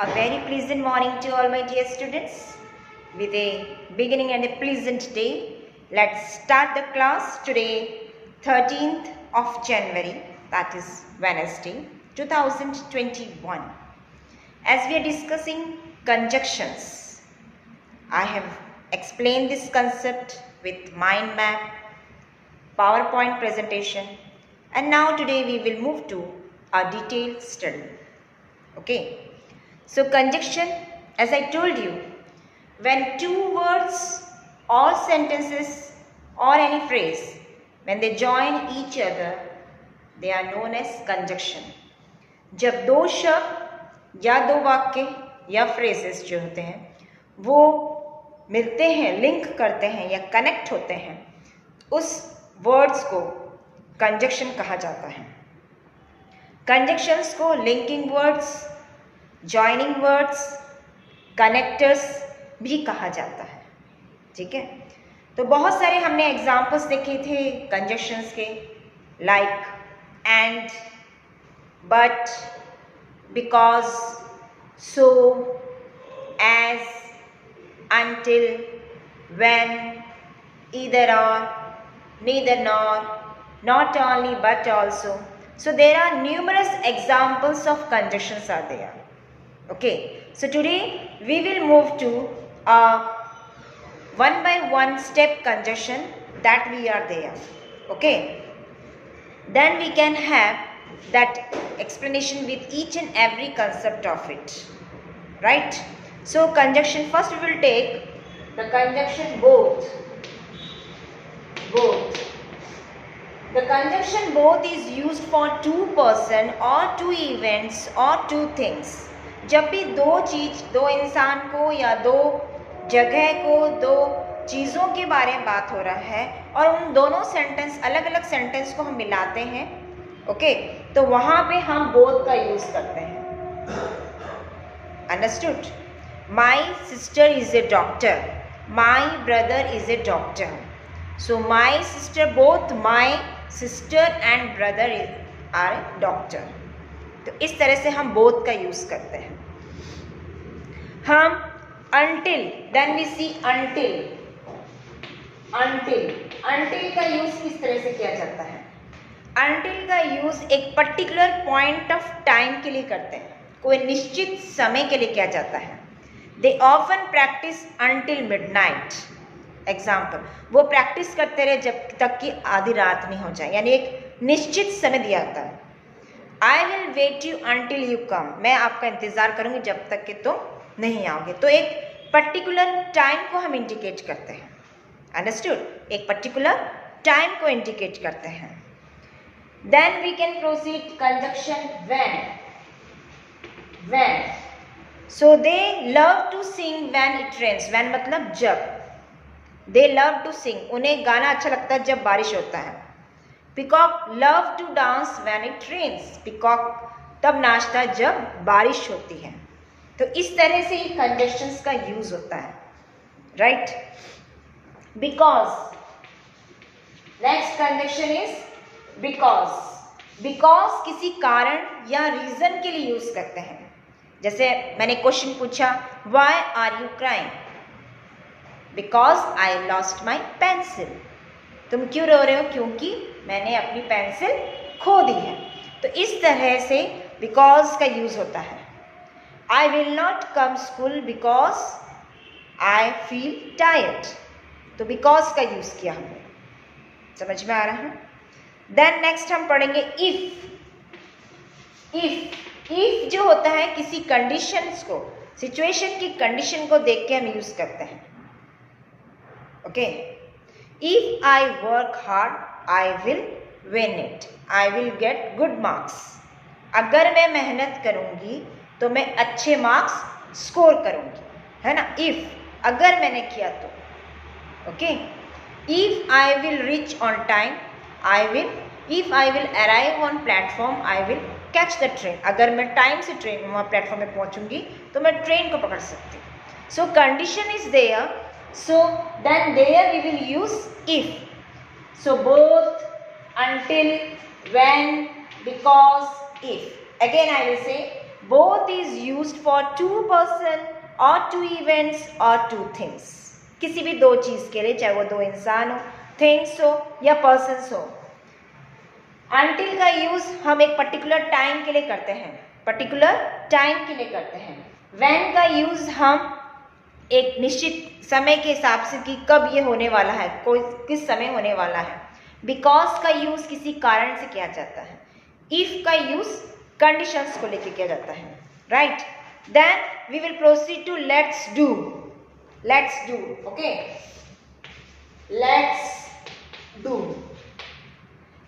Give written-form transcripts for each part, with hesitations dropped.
A very pleasant morning to all my dear students. With a beginning and a pleasant day, let's start the class today, 13th of January, that is Wednesday, 2021. As we are discussing conjunctions, I have explained this concept with mind map, PowerPoint presentation, and now today we will move to a detailed study. Okay. So conjunction, as I told you, when two words or sentences or any phrase, when they join each other, they are known as conjunction. जब दो शब्द या दो वाक्य या phrases जो होते हैं वो मिलते हैं, लिंक करते हैं या कनेक्ट होते हैं, उस वर्ड्स को कंजक्शन कहा जाता है. कंजक्शंस को linking words, joining words, connectors भी कहा जाता है. ठीक है, तो बहुत सारे हमने एग्जाम्पल्स देखे थे कंजक्शंस के, like and, but, because, so, as, until, when, either or, neither nor, not only but also. So there are numerous examples of conjunctions are there. Okay, so today we will move to a one by one step conjunction that we are there. Okay, then we can have that explanation with each and every concept of it, right? So conjunction, first we will take the conjunction both. The conjunction both is used for two person or two events or two things. जब भी दो चीज, दो इंसान को या दो जगह को, दो चीज़ों के बारे में बात हो रहा है और उन दोनों सेंटेंस, अलग अलग सेंटेंस को हम मिलाते हैं, ओके, तो वहाँ पे हम बोथ का यूज़ करते हैं. Understood? My sister is a doctor, my brother is a doctor. So my sister, both my sister and brother are a doctor. तो इस तरह से हम बोथ का यूज़ करते हैं. हम until, then we see until का यूज़ किस तरह से किया जाता है? until का यूज़ एक पर्टिकुलर पॉइंट ऑफ टाइम के लिए करते हैं, कोई निश्चित समय के लिए किया जाता है. They often practice until midnight. Example, वो प्रैक्टिस करते रहे जब तक कि आधी रात नहीं हो जाए, यानी एक निश्चित समय दिया जाता है. I will wait you until you come. मैं आपका इंतज़ार करूँगी जब तक कि तुम नहीं आओगे. तो एक पर्टिकुलर टाइम को हम इंडिकेट करते हैं. अंडरस्टूड? एक पर्टिकुलर टाइम को इंडिकेट करते हैं. Then we can proceed conjunction when. So they love to sing when it rains. When मतलब जब. They love to sing. उन्हें गाना अच्छा लगता है जब बारिश होता है. Peacock love to dance when it rains. Peacock तब नाचता है जब बारिश होती है. तो इस तरह से ही कंजक्शंस का यूज होता है, right? Because, next conjunction is because. Because किसी कारण या रीजन के लिए यूज करते हैं. जैसे मैंने क्वेश्चन पूछा, why are you crying? Because I lost my pencil. तुम क्यों रो रहे हो? क्योंकि मैंने अपनी पेंसिल खो दी है. तो इस तरह से बिकॉज का यूज होता है. I will not come school because I feel tired. तो because का यूज़ किया हमने. समझ में आ रहा है? Then next हम पढ़ेंगे if. if जो होता है किसी कंडीशंस को, सिचुएशन की कंडीशन को देख के हम यूज़ करते हैं. Okay, if I work hard, I will win it. I will get good marks. अगर मैं मेहनत करूँगी तो मैं अच्छे मार्क्स स्कोर करूंगी, है ना? इफ, अगर मैंने किया तो. Okay, if I will reach on time, if I will arrive on platform, I will catch the train. अगर मैं टाइम से ट्रेन वहाँ प्लेटफॉर्म में पहुंचूंगी तो मैं ट्रेन को पकड़ सकती हूँ. So condition is there, so then there we will use if. So both, until, when, because, if. Again I will say both is used for two person or two events or two things. किसी भी दो चीज के लिए, चाहे वो दो इंसान हो, थिंग्स हो या पर्सन्स हो. Until का यूज हम एक पर्टिकुलर टाइम के लिए करते हैं, पर्टिकुलर टाइम के लिए करते हैं. When का यूज हम एक निश्चित समय के हिसाब से कि कब ये होने वाला है, कोई किस समय होने वाला है. बिकॉज का यूज किसी कारण से किया जाता है. इफ का यूज कंडीशंस को लेके किया जाता है. Right. Then we will proceed to let's do. Let's do. Okay, let's do.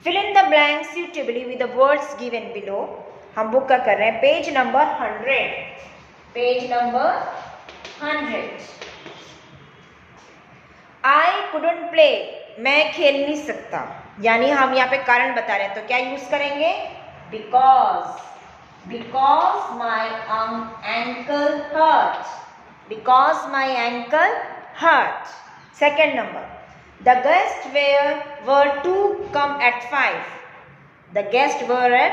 Fill in the blank suitably with the words given below. हम बुक का कर रहे हैं page number 100. Page number 100. I couldn't play. मैं खेल नहीं सकता. यानी हम यहाँ पे कारण बता रहे हैं, तो क्या यूज करेंगे? Because. Because my ankle hurt. Because my ankle hurt. Second number. The guests were to come at 5. The guests were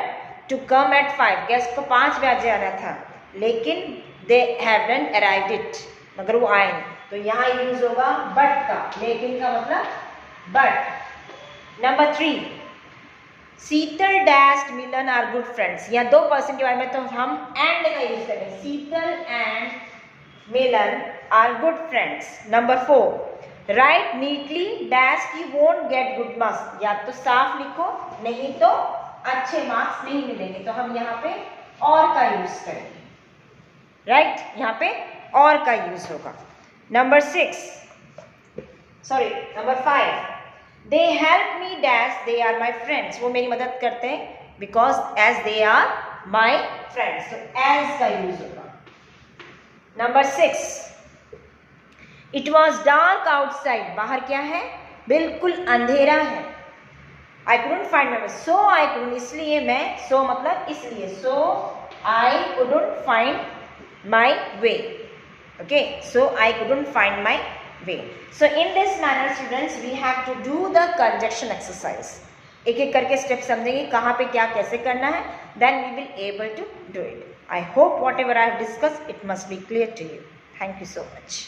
to come at 5. Guest को 5 बजे आना था, लेकिन they haven't arrived it. मगर वो आए नहीं. तो यहाँ यूज होगा बट का. लेकिन का मतलब but. Number 3. Sheetal dash Milan are good friends. यहाँ दो पर्सन के बारे में, तो हम एंड का यूज करेंगे. Sheetal and Milan are good friends. Number 4. Write neatly dash की वोंट गेट गुड मार्क्स. या तो साफ लिखो, नहीं तो अच्छे मार्क्स नहीं मिलेंगे. तो हम यहाँ पे और का यूज करेंगे. राइट. यहाँ पे और का यूज होगा. Number 5. They help me dash they are my friends. वो मेरी मदद करते हैं because as they are my friends. तो एज का यूज होगा. Number 6. It was dark outside. बाहर क्या है? बिल्कुल अंधेरा है. I couldn't find my way. So I couldn't, इसलिए मैं, सो मतलब इसलिए, so I couldn't find my way. Okay, so I couldn't find my way. So in this manner students we have to do the conjunction exercise. एक एक करके step समझेंगे कहाँ पे क्या कैसे करना है. Then we will able to do it. I hope whatever I have discussed it must be clear to you. Thank you so much.